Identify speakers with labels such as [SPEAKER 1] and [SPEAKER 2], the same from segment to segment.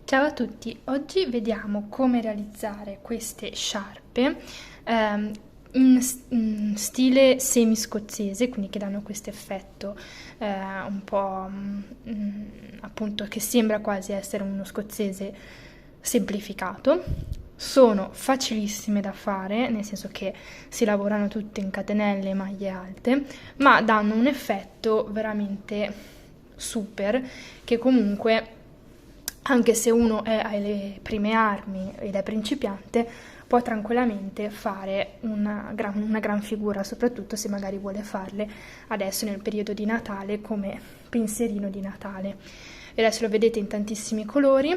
[SPEAKER 1] Ciao a tutti, oggi vediamo come realizzare queste sciarpe ehm, in stile semi-scozzese, quindi che danno questo effetto un po' appunto che sembra quasi essere uno scozzese semplificato. Sono facilissime da fare, nel senso che si lavorano tutte in catenelle e maglie alte, ma danno un effetto veramente super che comunque anche se uno è alle prime armi ed è principiante, può tranquillamente fare una gran figura, soprattutto se magari vuole farle adesso nel periodo di Natale come pensierino di Natale. E adesso lo vedete in tantissimi colori.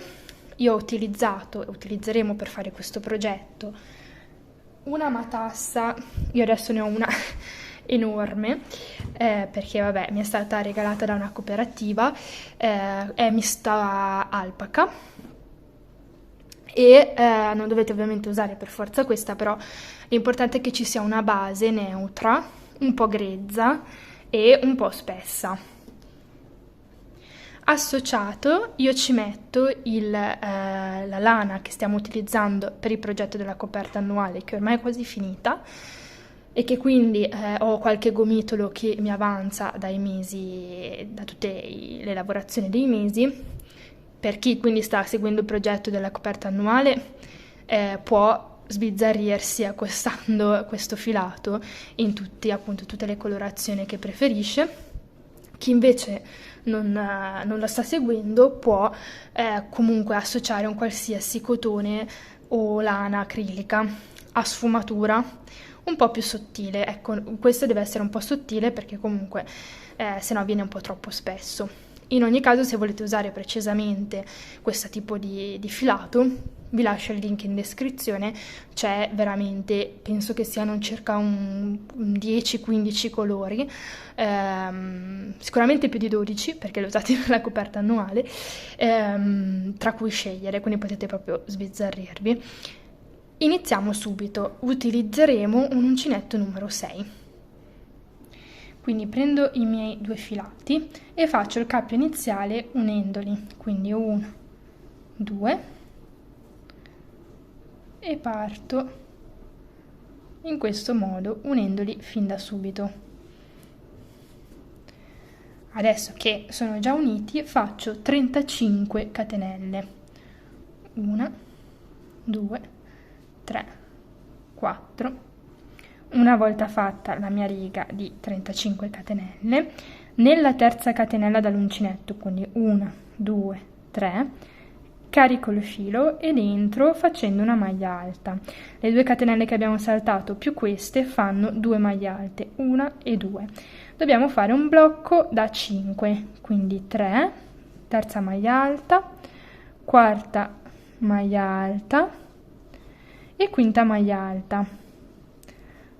[SPEAKER 1] Io ho utilizzato e utilizzeremo per fare questo progetto una matassa, io adesso ne ho una enorme, perché vabbè mi è stata regalata da una cooperativa, è mista alpaca e non dovete ovviamente usare per forza questa, però l'importante è che ci sia una base neutra, un po' grezza e un po' spessa. Associato io ci metto la lana che stiamo utilizzando per il progetto della coperta annuale, che ormai è quasi finita, e che quindi ho qualche gomitolo che mi avanza dai mesi, da tutte le lavorazioni dei mesi. Per chi quindi sta seguendo il progetto della coperta annuale può sbizzarrirsi acquistando questo filato in tutte le colorazioni che preferisce. Chi invece non lo sta seguendo può comunque associare un qualsiasi cotone o lana acrilica a sfumatura un po' più sottile. Ecco, questo deve essere un po' sottile perché comunque se no viene un po' troppo spesso. In ogni caso, se volete usare precisamente questo tipo di filato, vi lascio il link in descrizione, c'è veramente, penso che siano circa un 10-15 colori, sicuramente più di 12 perché lo usate per la coperta annuale, tra cui scegliere, quindi potete proprio sbizzarrirvi. Iniziamo subito, utilizzeremo un uncinetto numero 6. Quindi prendo i miei due filati e faccio il cappio iniziale unendoli, quindi 1, 2 e parto in questo modo unendoli fin da subito. Adesso che sono già uniti faccio 35 catenelle, 1, 2, 3, 4. Una volta fatta la mia riga di 35 catenelle, nella terza catenella dall'uncinetto, quindi 1, 2, 3, carico il filo ed entro facendo una maglia alta. Le due catenelle che abbiamo saltato più queste fanno 2 maglie alte, 1 e 2. Dobbiamo fare un blocco da 5, quindi 3, terza maglia alta, quarta maglia alta e quinta maglia alta.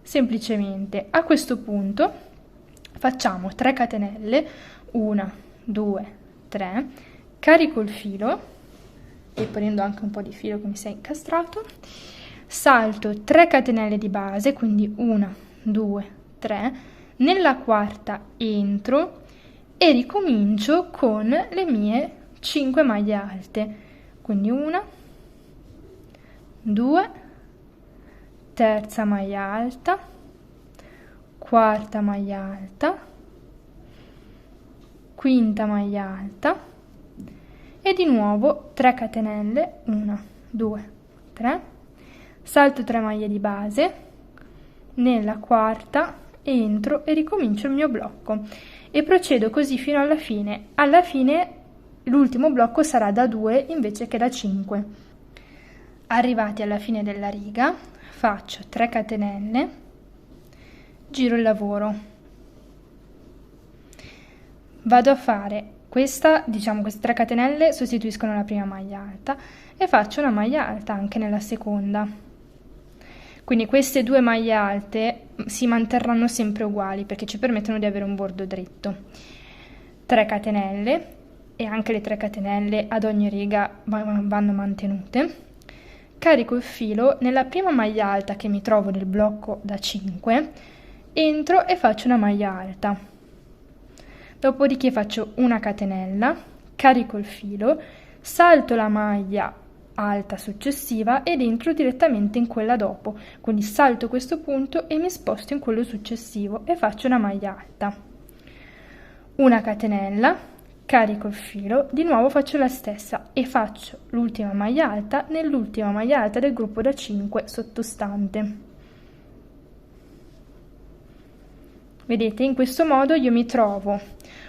[SPEAKER 1] Semplicemente a questo punto facciamo 3 catenelle, 1, 2, 3, carico il filo e prendo anche un po' di filo che mi si è incastrato, salto 3 catenelle di base, quindi 1, 2, 3, nella quarta entro e ricomincio con le mie 5 maglie alte, quindi 1, 2, terza maglia alta, quarta maglia alta, quinta maglia alta e di nuovo 3 catenelle, 1, 2, 3, salto 3 maglie di base, nella quarta entro e ricomincio il mio blocco e procedo così fino alla fine. Alla fine l'ultimo blocco sarà da 2 invece che da 5. Arrivati alla fine della riga faccio 3 catenelle, giro il lavoro, vado a fare queste 3 catenelle sostituiscono la prima maglia alta e faccio una maglia alta anche nella seconda. Quindi queste 2 maglie alte si manterranno sempre uguali perché ci permettono di avere un bordo dritto. 3 catenelle e anche le 3 catenelle ad ogni riga vanno mantenute. Carico il filo nella prima maglia alta che mi trovo nel blocco da 5, entro e faccio una maglia alta. Dopodiché faccio una catenella, carico il filo, salto la maglia alta successiva ed entro direttamente in quella dopo, quindi salto questo punto e mi sposto in quello successivo e faccio una maglia alta, una catenella, carico il filo, di nuovo faccio la stessa e faccio l'ultima maglia alta nell'ultima maglia alta del gruppo da 5 sottostante. Vedete, in questo modo io mi trovo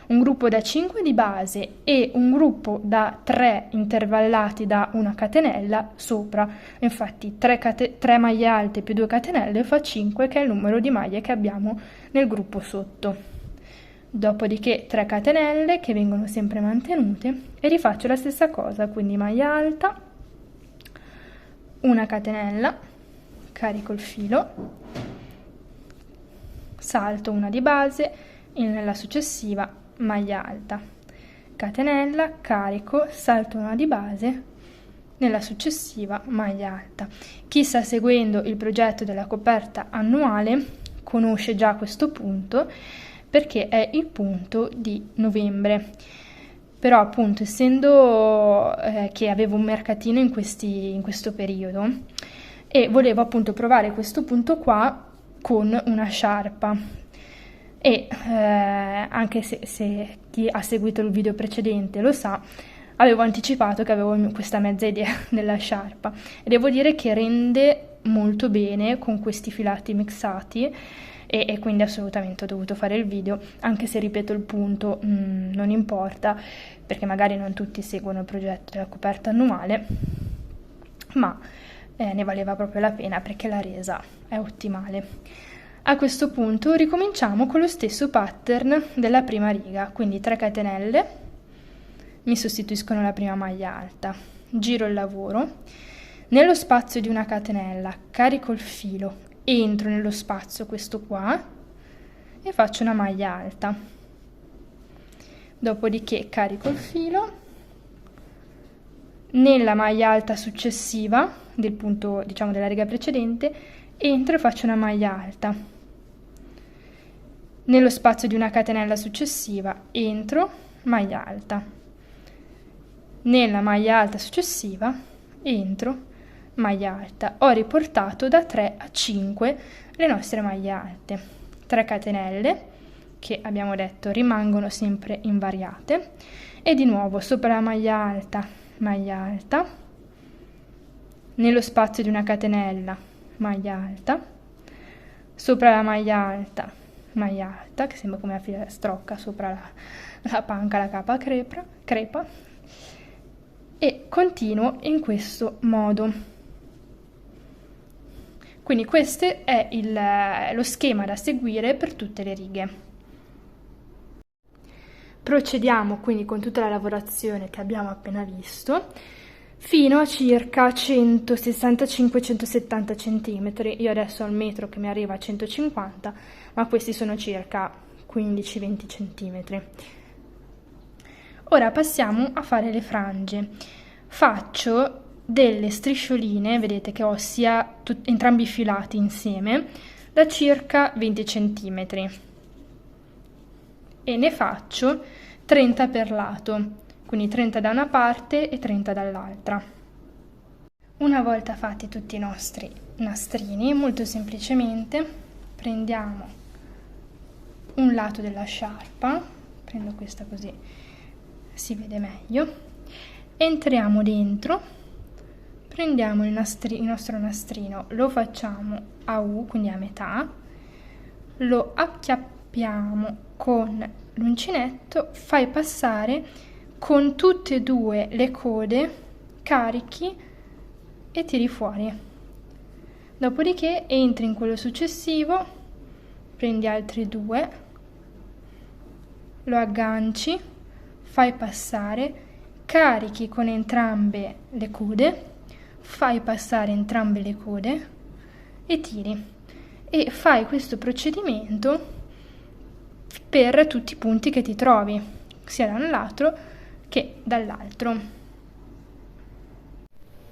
[SPEAKER 1] un gruppo da 5 di base e un gruppo da 3 intervallati da una catenella sopra. Infatti 3 maglie alte più 2 catenelle fa 5, che è il numero di maglie che abbiamo nel gruppo sotto. Dopodiché 3 catenelle che vengono sempre mantenute e rifaccio la stessa cosa, quindi maglia alta, una catenella, carico il filo, salto una di base e nella successiva maglia alta, catenella, carico, salto una di base, nella successiva maglia alta. Chi sta seguendo il progetto della coperta annuale conosce già questo punto, perché è il punto di novembre. Però appunto, essendo che avevo un mercatino in questo periodo e volevo appunto provare questo punto qua con una sciarpa e anche se chi ha seguito il video precedente lo sa, avevo anticipato che avevo questa mezza idea della sciarpa e devo dire che rende molto bene con questi filati mixati e quindi assolutamente ho dovuto fare il video, anche se ripeto il punto non importa, perché magari non tutti seguono il progetto della coperta annuale, ma ne valeva proprio la pena perché la resa è ottimale. A questo punto ricominciamo con lo stesso pattern della prima riga, quindi 3 catenelle mi sostituiscono la prima maglia alta, giro il lavoro, nello spazio di una catenella carico il filo, entro nello spazio questo qua e faccio una maglia alta, dopodiché carico il filo, nella maglia alta successiva del punto, diciamo, della riga precedente, entro e faccio una maglia alta, nello spazio di una catenella successiva entro, maglia alta, nella maglia alta successiva entro, maglia alta. Ho riportato da 3 a 5 le nostre maglie alte, 3 catenelle che abbiamo detto rimangono sempre invariate e di nuovo sopra la maglia alta, nello spazio di una catenella maglia alta, sopra la maglia alta, che sembra come una filastrocca sopra la panca, la capa crepa, e continuo in questo modo. Quindi questo è lo schema da seguire per tutte le righe. Procediamo quindi con tutta la lavorazione che abbiamo appena visto fino a circa 165-170 cm. Io adesso ho il metro che mi arriva a 150, ma questi sono circa 15-20 cm. Ora passiamo a fare le frange. Faccio delle striscioline, vedete che ho sia entrambi i filati insieme, da circa 20 cm e ne faccio 30 per lato, quindi 30 da una parte e 30 dall'altra. Una volta fatti tutti i nostri nastrini, molto semplicemente prendiamo un lato della sciarpa, prendo questa così si vede meglio, entriamo dentro, prendiamo il nostro nastrino, lo facciamo a U, quindi a metà, lo acchiappiamo con l'uncinetto, fai passare con tutte e due le code, carichi e tiri fuori. Dopodiché entri in quello successivo, prendi altri 2, lo agganci, fai passare, carichi con entrambe le code, fai passare entrambe le code e tiri. E fai questo procedimento per tutti i punti che ti trovi, sia da un lato che dall'altro.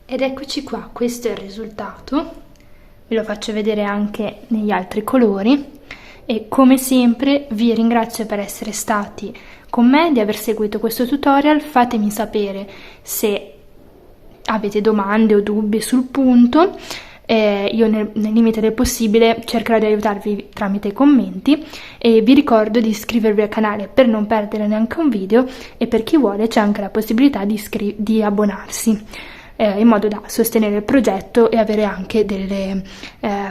[SPEAKER 1] Ed eccoci qua, questo è il risultato. Vi lo faccio vedere anche negli altri colori. E come sempre vi ringrazio per essere stati con me, di aver seguito questo tutorial. Fatemi sapere se avete domande o dubbi sul punto. Io nel limite del possibile cercherò di aiutarvi tramite i commenti, e vi ricordo di iscrivervi al canale per non perdere neanche un video, e per chi vuole c'è anche la possibilità di abbonarsi, in modo da sostenere il progetto e avere anche delle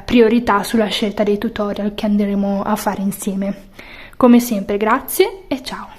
[SPEAKER 1] priorità sulla scelta dei tutorial che andremo a fare insieme. Come sempre, grazie e ciao!